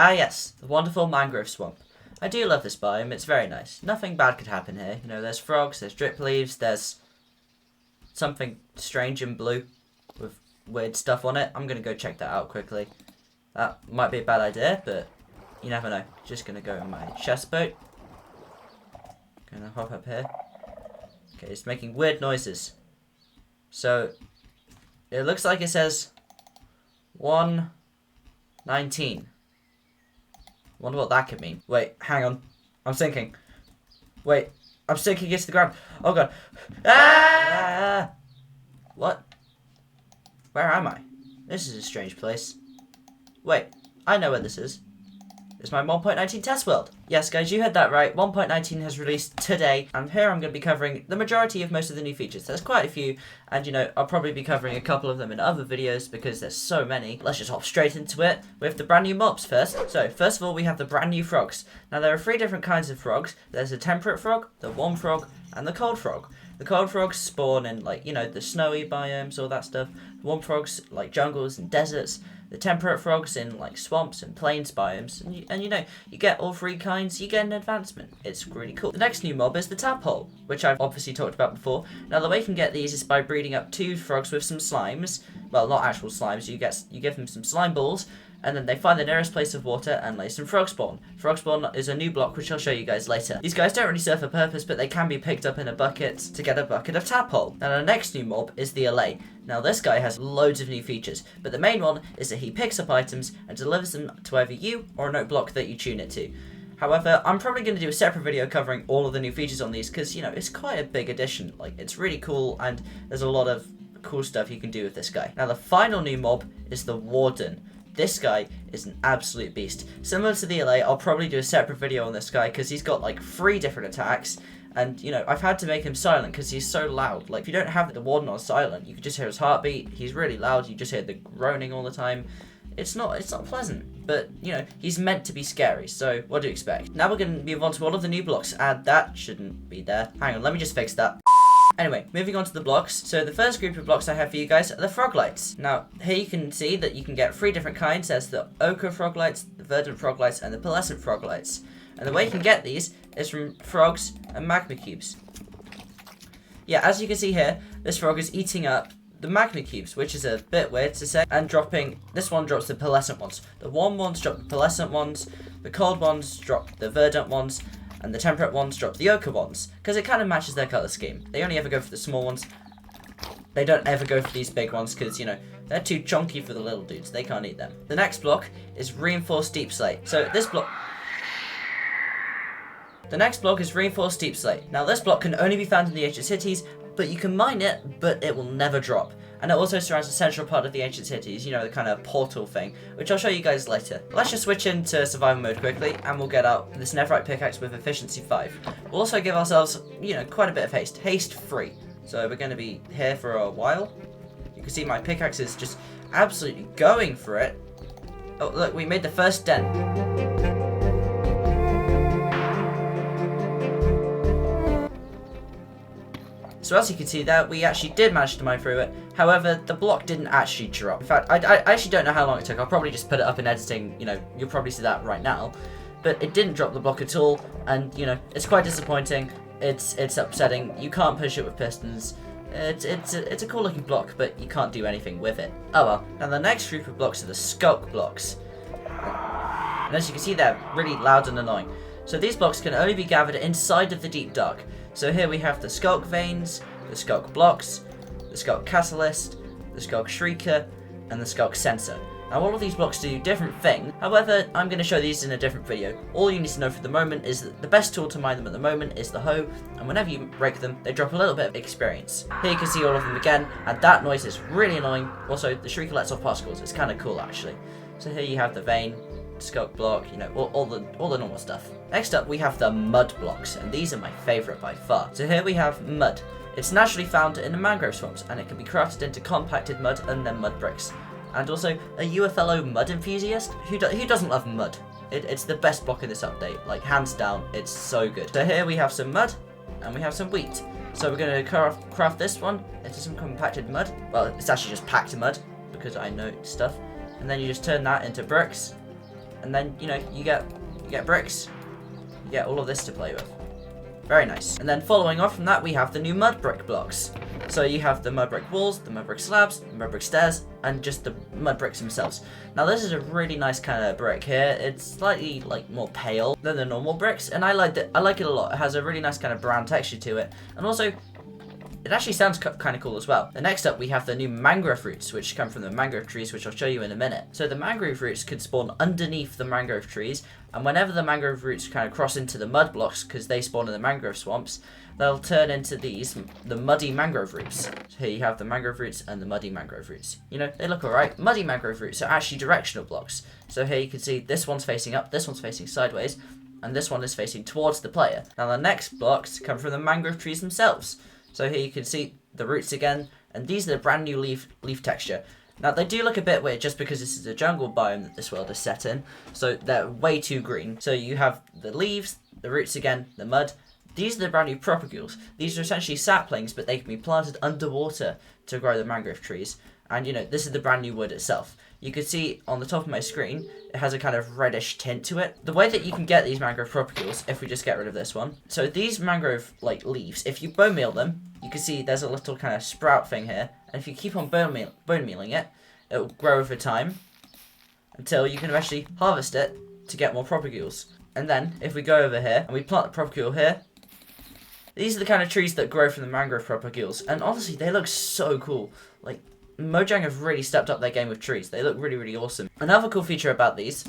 Ah yes, the wonderful mangrove swamp. I do love this biome, it's very nice. Nothing bad could happen here. You know, there's frogs, there's drip leaves, there's something strange in blue with weird stuff on it. I'm gonna go check that out quickly. That might be a bad idea, but you never know. Just gonna go in my chest boat. Gonna hop up here. Okay, it's making weird noises. So, it looks like it says 119. Wonder what that could mean. Wait, hang on. I'm sinking. Wait, I'm sinking into the ground. Oh god. Ah! What? Where am I? This is a strange place. Wait, I know where this is. It's my 1.19 test world. Yes, guys, you heard that right. 1.19 has released today, and here I'm going to be covering the majority of most of the new features. There's quite a few, and you know, I'll probably be covering a couple of them in other videos because there's so many. Let's just hop straight into it with the brand new mobs first. So, first of all, we have the brand new frogs. Now, there are 3 different kinds of frogs. There's the temperate frog, the warm frog, and the cold frog. The cold frogs spawn in, like, you know, the snowy biomes, all that stuff. The warm frogs, like, jungles and deserts. The temperate frogs in, like, swamps and plains biomes. And you know, you get all 3 kinds, you get an advancement. It's really cool. The next new mob is the tadpole, which I've obviously talked about before. Now, the way you can get these is by breeding up 2 frogs with some slimes. Well, not actual slimes. You give them some slime balls, and then they find the nearest place of water and lay some frog spawn. Frog spawn is a new block which I'll show you guys later. These guys don't really serve a purpose, but they can be picked up in a bucket to get a bucket of tadpole. Now the next new mob is the allay. Now this guy has loads of new features, but the main one is that he picks up items and delivers them to either you or a note block that you tune it to. However, I'm probably going to do a separate video covering all of the new features on these because, you know, it's quite a big addition. Like, it's really cool and there's a lot of cool stuff you can do with this guy. Now the final new mob is the warden. This guy is an absolute beast. Similar to the LA, I'll probably do a separate video on this guy because he's got like 3 different attacks. And, you know, I've had to make him silent because he's so loud. Like, if you don't have the warden on silent, you can just hear his heartbeat. He's really loud. You just hear the groaning all the time. It's not pleasant. But, you know, he's meant to be scary. So, what do you expect? Now we're going to move on to all of the new blocks. And that shouldn't be there. Hang on, let me just fix that. Anyway, moving on to the blocks. So the first group of blocks I have for you guys are the frog lights. Now, here you can see that you can get 3 different kinds. There's the ochre frog lights, the verdant frog lights, and the pearlescent frog lights. And the way you can get these is from frogs and magma cubes. Yeah, as you can see here, this frog is eating up the magma cubes, which is a bit weird to say, and this one drops the pearlescent ones. The warm ones drop the pearlescent ones, the cold ones drop the verdant ones, and the temperate ones drop the ochre ones, because it kind of matches their colour scheme. They only ever go for the small ones. They don't ever go for these big ones, because, you know, they're too chunky for the little dudes. They can't eat them. The next block is reinforced deep slate. So this block... The next block is reinforced deep slate. Now this block can only be found in the ancient cities, but you can mine it, but it will never drop. And it also surrounds a central part of the ancient cities, you know, the kind of portal thing, which I'll show you guys later. Let's just switch into survival mode quickly, and we'll get out this netherite pickaxe with efficiency 5. We'll also give ourselves, you know, quite a bit of haste. Haste free. So we're going to be here for a while. You can see my pickaxe is just absolutely going for it. Oh, look, we made the first dent. So as you can see there, we actually did manage to mine through it. However, the block didn't actually drop. In fact, I actually don't know how long it took. I'll probably just put it up in editing. You know, you'll probably see that right now. But it didn't drop the block at all. And, you know, it's quite disappointing. It's upsetting. You can't push it with pistons. It's a cool looking block, but you can't do anything with it. Oh well. Now the next group of blocks are the skulk blocks. And as you can see, they're really loud and annoying. So these blocks can only be gathered inside of the deep dark. So here we have the skulk veins, the skulk blocks, the skulk catalyst, the skulk shrieker, and the skulk sensor. Now all of these blocks do different things, however I'm going to show these in a different video. All you need to know for the moment is that the best tool to mine them at the moment is the hoe, and whenever you break them, they drop a little bit of experience. Here you can see all of them again, and that noise is really annoying. Also, the shrieker lets off particles, it's kind of cool actually. So here you have the vein, skulk block, you know, all the normal stuff. Next up we have the mud blocks, and these are my favourite by far. So here we have mud. It's naturally found in the mangrove swamps, and it can be crafted into compacted mud and then mud bricks. And also, are you a fellow mud enthusiast? Who doesn't love mud? It's the best block in this update, like hands down, it's so good. So here we have some mud, and we have some wheat. So we're going to craft this one into some compacted mud. Well, it's actually just packed mud, because I know stuff. And then you just turn that into bricks. and then you get bricks. You get all of this to play with. Very nice. And then following off from that, we have the new mud brick blocks. So you have the mud brick walls, the mud brick slabs, the mud brick stairs, and just the mud bricks themselves. Now this is a really nice kind of brick here. It's slightly more pale than the normal bricks, and I like it a lot. It has a really nice kind of brown texture to it, and also it actually sounds kind of cool as well. And next up we have the new mangrove roots, which come from the mangrove trees, which I'll show you in a minute. So the mangrove roots could spawn underneath the mangrove trees, and whenever the mangrove roots kind of cross into the mud blocks, because they spawn in the mangrove swamps, they'll turn into the muddy mangrove roots. So here you have the mangrove roots and the muddy mangrove roots. They look alright. Muddy mangrove roots are actually directional blocks. So here you can see this one's facing up, this one's facing sideways, and this one is facing towards the player. Now the next blocks come from the mangrove trees themselves. So here you can see the roots again, and these are the brand new leaf texture. Now they do look a bit weird just because this is a jungle biome that this world is set in, so they're way too green. So you have the leaves, the roots again, the mud. These are the brand new propagules. These are essentially saplings, but they can be planted underwater to grow the mangrove trees. And this is the brand new wood itself. You can see on the top of my screen, it has a kind of reddish tint to it. The way that you can get these mangrove propagules, if we just get rid of this one. So these mangrove leaves, if you bone meal them, you can see there's a little kind of sprout thing here. And if you keep on bone mealing it, it will grow over time until you can eventually harvest it to get more propagules. And then if we go over here and we plant the propagule here, these are the kind of trees that grow from the mangrove propagules. And honestly, they look so cool. Mojang have really stepped up their game with trees. They look really, really awesome. Another cool feature about these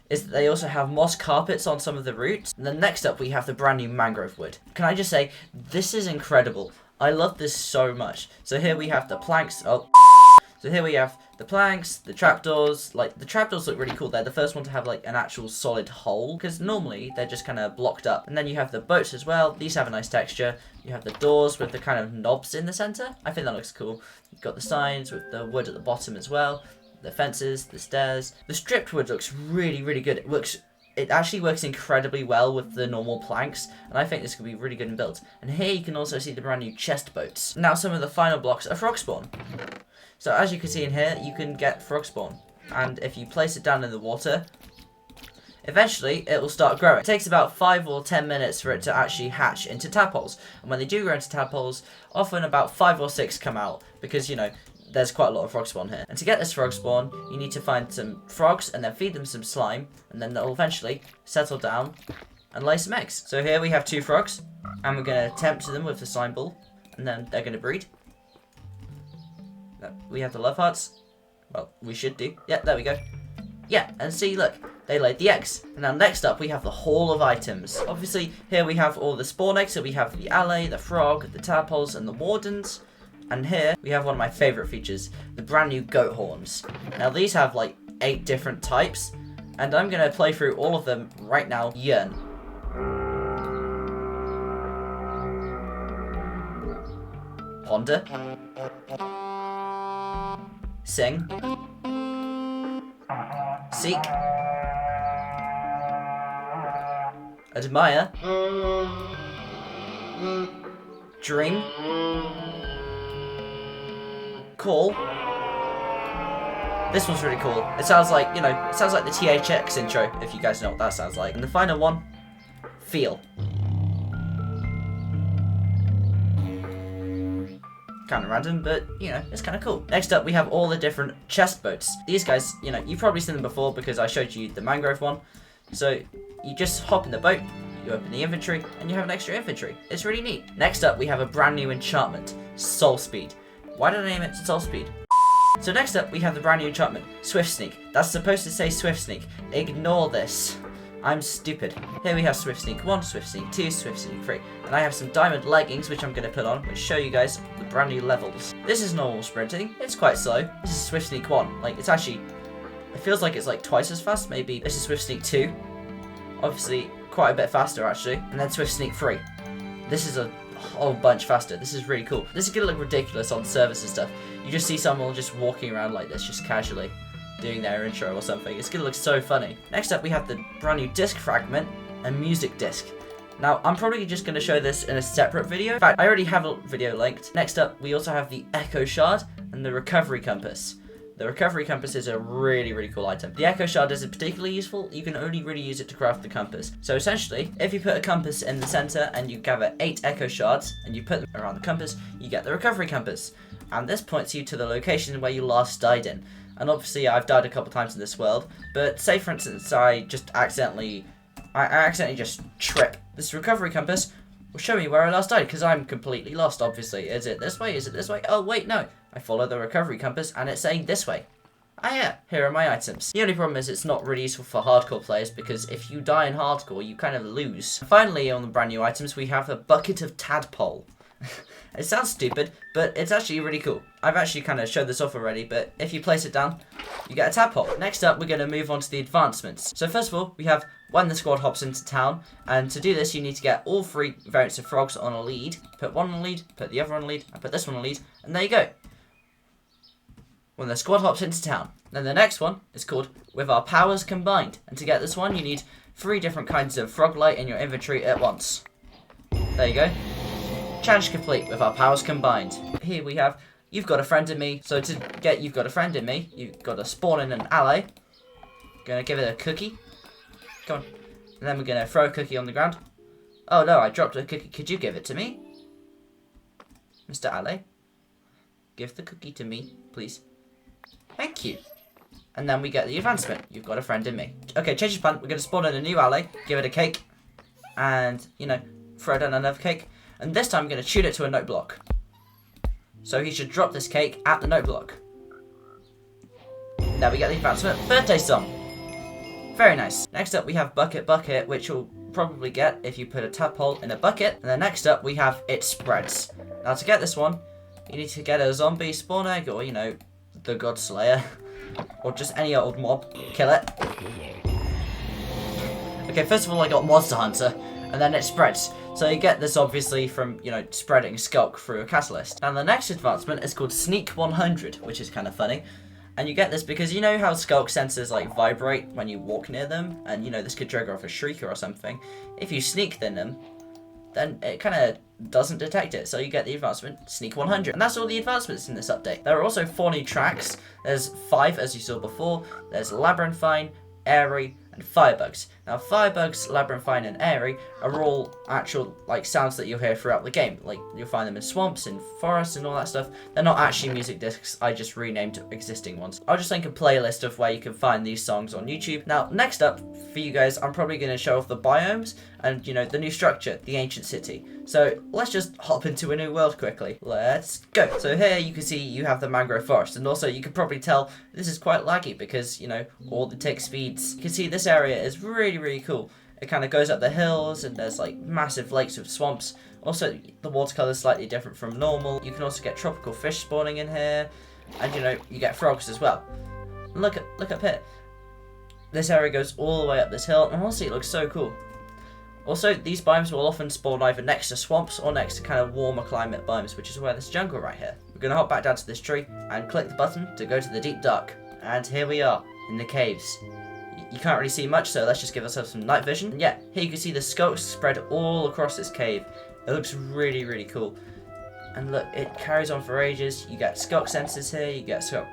is that they also have moss carpets on some of the roots. And then next up, we have the brand new mangrove wood. Can I just say, this is incredible. I love this so much. So here we have the planks. So here we have the planks, the trapdoors. The trapdoors look really cool. They're the first one to have an actual solid hole, because normally they're just kind of blocked up. And then you have the boats as well. These have a nice texture. You have the doors with the kind of knobs in the center. I think that looks cool. You've got the signs with the wood at the bottom as well. The fences, the stairs. The stripped wood looks really, really good. It actually works incredibly well with the normal planks, and I think this could be really good in build. And here you can also see the brand new chest boats. Now some of the final blocks are frog spawn. So as you can see in here, you can get frog spawn, and if you place it down in the water, eventually it will start growing. It takes about 5 or 10 minutes for it to actually hatch into tadpoles, and when they do grow into tadpoles, often about 5 or 6 come out, because there's quite a lot of frog spawn here. And to get this frog spawn, you need to find some frogs and then feed them some slime, and then they'll eventually settle down and lay some eggs. So here we have 2 frogs, and we're going to tempt them with the slime ball, and then they're going to breed. We have the love hearts. Well, we should do. Yeah, there we go. Yeah, and see, look, they laid the eggs. And now next up, we have the hall of items. Obviously, here we have all the spawn eggs. So we have the alley, the frog, the tadpoles, and the wardens. And here we have one of my favorite features, the brand new goat horns. Now these have 8 different types, and I'm gonna play through all of them right now. Yearn. Ponder. Sing. Seek. Admire. Dream. Call. This one's really cool. It sounds like, it sounds like the THX intro, if you guys know what that sounds like. And the final one, feel. Kind of random, but, it's kind of cool. Next up, we have all the different chest boats. These guys, you've probably seen them before because I showed you the mangrove one. So, you just hop in the boat, you open the inventory, and you have an extra inventory. It's really neat. Next up, we have a brand new enchantment, Soul Speed. Why did I name it Soul Speed? So next up, we have the brand new enchantment, Swift Sneak. That's supposed to say Swift Sneak. Ignore this. I'm stupid. Here we have Swift Sneak 1, Swift Sneak 2, Swift Sneak 3. And I have some diamond leggings, which I'm going to put on, which show you guys the brand new levels. This is normal sprinting. It's quite slow. This is Swift Sneak 1. It's actually, it feels like it's twice as fast, maybe. This is Swift Sneak 2. Obviously, quite a bit faster, actually. And then Swift Sneak 3. This is a whole bunch faster. This is really cool. This is going to look ridiculous on servers and stuff. You just see someone just walking around like this, just casually doing their intro or something. It's going to look so funny. Next up, we have the brand new disc fragment and music disc. Now, I'm probably just going to show this in a separate video. In fact, I already have a video linked. Next up, we also have the echo shard and the recovery compass. the recovery compass is a really, really cool item. The echo shard isn't particularly useful. You can only really use it to craft the compass. So essentially, if you put a compass in the center and you gather 8 echo shards and you put them around the compass, you get the recovery compass. And this points you to the location where you last died in. And obviously, I've died a couple times in this world. But say, for instance, I accidentally just trip. This recovery compass will show me where I last died, because I'm completely lost, obviously. Is it this way? Is it this way? Oh, wait, no. I follow the recovery compass, and it's saying this way. Ah, yeah, here are my items. The only problem is it's not really useful for hardcore players, because if you die in hardcore, you kind of lose. Finally, on the brand new items, we have a bucket of tadpole. It sounds stupid, but it's actually really cool. I've actually kind of showed this off already, but if you place it down, you get a tadpole. Next up, we're going to move on to the advancements. So first of all, we have when the squad hops into town, and to do this, you need to get all 3 variants of frogs on a lead. Put one on a lead, put the other on a lead, and put this one on a lead, and there you go. When the squad hops into town. Then the next one is called With Our Powers Combined. And to get this one, you need 3 different kinds of frog light in your inventory at once. There you go. Challenge complete with our powers combined. Here we have, you've got a friend in me. So to get you've got a friend in me, you've got to spawn in an ally. Gonna give it a cookie. Come on. And then we're gonna throw a cookie on the ground. Oh no, I dropped a cookie. Could you give it to me? Mr. Ally? Give the cookie to me, please. Thank you. And then we get the advancement. You've got a friend in me. Okay, change of plan. We're gonna spawn in a new ally, give it a cake, and, you know, throw down another cake. And this time I'm going to shoot it to a note block. So he should drop this cake at the note block. Now we get the advancement. Birthday song. Very nice. Next up we have Bucket Bucket, which you'll probably get if you put a tadpole in a bucket. And then next up we have It Spreads. Now to get this one, you need to get a zombie spawn egg, or, you know, the God Slayer. Or just any old mob. Kill it. Okay, first of all I got Monster Hunter. And then It Spreads. So you get this obviously from, you know, spreading Skulk through a catalyst. And the next advancement is called Sneak 100, which is kind of funny. And you get this because you know how Skulk sensors like vibrate when you walk near them? And, you know, this could trigger off a shrieker or something. If you sneak in them, then it kind of doesn't detect it. So you get the advancement Sneak 100. And that's all the advancements in this update. There are also 4 new tracks. There's 5 as you saw before. There's Labyrinthine, Airy, and Firebugs. Now Firebugs, Labyrinthine, and Airy are all actual like sounds that you'll hear throughout the game. Like you'll find them in swamps, in forests, and all that stuff. They're not actually music discs, I just renamed existing ones. I'll just link a playlist of where you can find these songs on YouTube. Now next up for you guys, I'm probably going to show off the biomes and, you know, the new structure, the ancient city. So let's just hop into a new world quickly. Let's go. So here you can see you have the mangrove forest, and also you can probably tell this is quite laggy because, you know, all the tick speeds. You can see this area is really cool. It kind of goes up the hills and there's like massive lakes with swamps. Also the watercolor is slightly different from normal. You can also get tropical fish spawning in here, and, you know, you get frogs as well. And look up here. This area goes all the way up this hill, and honestly it looks so cool. Also, these biomes will often spawn either next to swamps or next to kind of warmer climate biomes, which is where this jungle right here. We're going to hop back down to this tree and click the button to go to the deep dark. And here we are, in the caves. You can't really see much, so let's just give ourselves some night vision. And yeah, here you can see the skulks spread all across this cave. It looks really cool. And look, it carries on for ages. You get skulk sensors here, you get skulk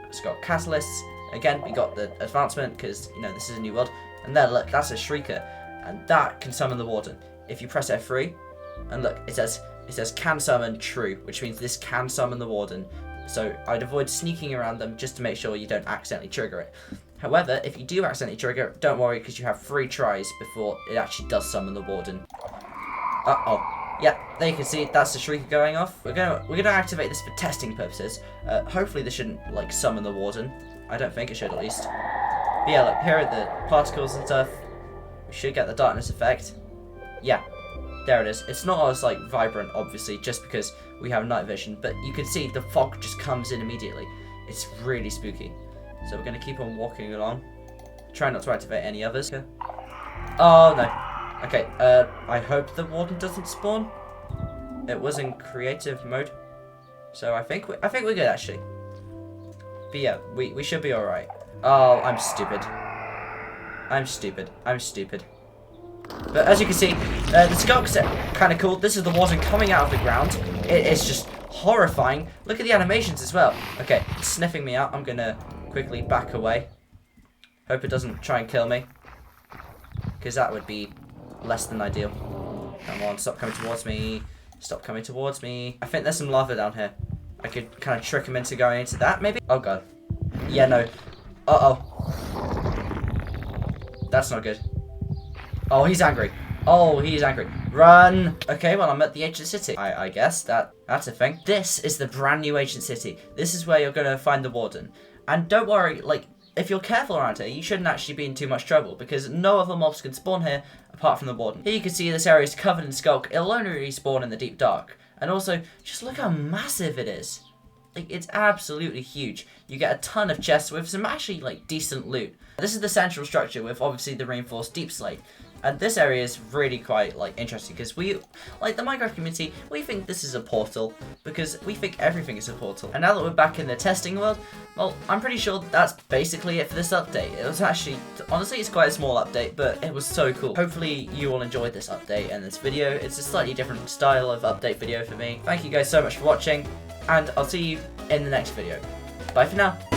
catalysts. Again, we got the advancement because, you know, this is a new world. And there, look, that's a shrieker. And that can summon the warden. If you press F3, and look, it says can summon true, which means this can summon the warden. So I'd avoid sneaking around them just to make sure you don't accidentally trigger it. However, if you do accidentally trigger it, don't worry, because you have 3 tries before it actually does summon the warden. Uh-oh. Yeah, there you can see that's the shrieker going off. We're gonna activate this for testing purposes. Hopefully this shouldn't like summon the warden. I don't think it should, at least. But yeah, look, here are the particles and stuff. We should get the darkness effect. Yeah, there it is. It's not as like vibrant, obviously, just because we have night vision, but you can see the fog just comes in immediately. It's really spooky. So we're going to keep on walking along. Try not to activate any others. Okay. Oh no. Okay, I hope the warden doesn't spawn. It was in creative mode. So I think we're good, actually. But yeah, we should be alright. Oh, I'm stupid. I'm stupid. But as you can see, the skunks are kind of cool. This is the warden coming out of the ground. It is just horrifying. Look at the animations as well. Okay, it's sniffing me out. I'm gonna quickly back away. Hope it doesn't try and kill me, because that would be less than ideal. Come on, stop coming towards me. Stop coming towards me. I think there's some lava down here. I could kind of trick him into going into that, maybe? Oh, God. Yeah, no. Uh-oh. That's not good. Oh, he's angry. Oh, he's angry. Run! Okay, well, I'm at the ancient city. I guess that's a thing. This is the brand new ancient city. This is where you're going to find the warden. And don't worry, like, if you're careful around here, you shouldn't actually be in too much trouble, because no other mobs can spawn here apart from the warden. Here you can see this area is covered in skulk. It'll only respawn in the deep dark. And also, just look how massive it is. Like, it's absolutely huge. You get a ton of chests with some actually, like, decent loot. This is the central structure with, obviously, the reinforced deep slate. And this area is really quite, like, interesting, because we, like, the Minecraft community, we think this is a portal, because we think everything is a portal. And now that we're back in the testing world, well, I'm pretty sure that's basically it for this update. It was actually, honestly, it's quite a small update, but it was so cool. Hopefully, you all enjoyed this update and this video. It's a slightly different style of update video for me. Thank you guys so much for watching, and I'll see you in the next video. Bye for now.